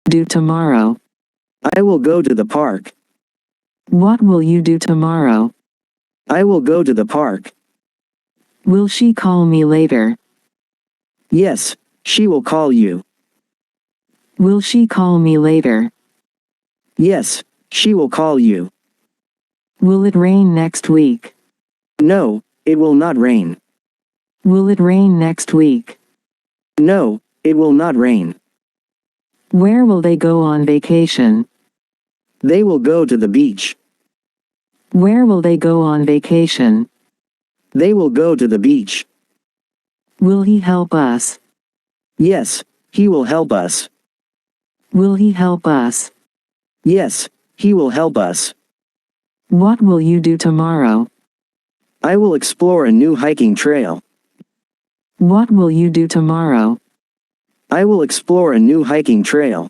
do tomorrow? I will go to the park. What will you do tomorrow? I will go to the park. Will she call me later? Yes, she will call you. Will she call me later? Yes, she will call you. Will it rain next week? No, it will not rain. Will it rain next week? No, it will not rain. Where will they go on vacation? They will go to the beach. Where will they go on vacation? They will go to the beach. Will he help us? Yes, he will help us. Will he help us? Yes, he will help us. What will you do tomorrow? I will explore a new hiking trail. What will you do tomorrow? I will explore a new hiking trail.